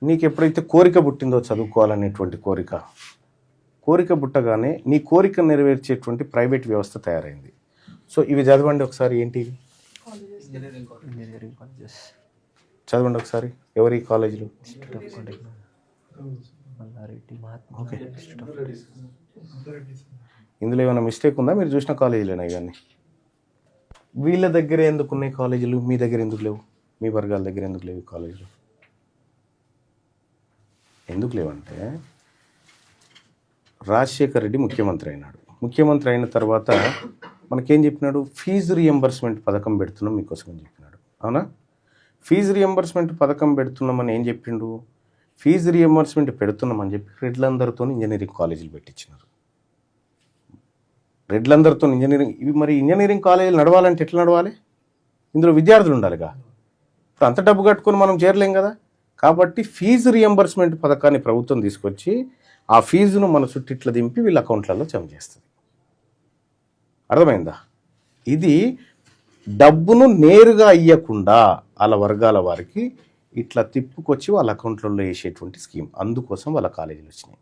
నీకు ఎప్పుడైతే కోరిక పుట్టిందో చదువుకోవాలనేటువంటి కోరిక పుట్టగానే నీ కోరిక నెరవేర్చేటువంటి ప్రైవేట్ వ్యవస్థ తయారైంది. సో ఇవి చదవండి ఒకసారి. ఏంటి ఇంజనీరింగ్ కాలేజెస్ చదవండి ఒకసారి. ఎవరి కాలేజీలు? ఓకే, ఇందులో ఏమైనా మిస్టేక్ ఉందా? మీరు చూసిన కాలేజీలేనా ఇవన్నీ? వీళ్ళ దగ్గర ఎందుకు ఉన్నాయి కాలేజీలు, మీ దగ్గర ఎందుకు లేవు? మీ వర్గాల దగ్గర ఎందుకు లేవు కాలేజీలు? ఎందుకు లేవంటే రాజశేఖర్ రెడ్డి ముఖ్యమంత్రి అయినాడు. ముఖ్యమంత్రి అయిన తర్వాత మనకేం చెప్పినాడు? ఫీజు రియంబర్స్మెంట్ పథకం పెడుతున్నాం మీకోసం అని చెప్పినాడు. అవునా? ఫీజు రియంబర్స్మెంట్ పథకం పెడుతున్నామని ఏం చెప్పిండు? ఫీజు రియంబర్స్మెంట్ పెడుతున్నామని చెప్పి రెడ్లందరితో ఇంజనీరింగ్ కాలేజీలు పెట్టించినారు. రెడ్లందరితో ఇంజనీరింగ్. ఇవి మరి ఇంజనీరింగ్ కాలేజీలు నడవాలంటే ఎట్లా నడవాలి? ఇందులో విద్యార్థులు ఉండాలిగా. ఇప్పుడు అంత డబ్బు కట్టుకొని మనం చేరలేం కదా. కాబట్టి ఫీజు రియంబర్స్మెంట్ పథకాన్ని ప్రభుత్వం తీసుకొచ్చి ఆ ఫీజును మన చుట్టిట్లా దింపి వీళ్ళ అకౌంట్లలో జమ చేస్తుంది. అర్థమైందా? ఇది డబ్బును నేరుగా ఇవ్వకుండా వాళ్ళ వర్గాల వారికి ఇట్లా తిప్పుకొచ్చి వాళ్ళ అకౌంట్లలో వేసేటువంటి స్కీమ్. అందుకోసం వాళ్ళ కాలేజీలు వచ్చినాయి.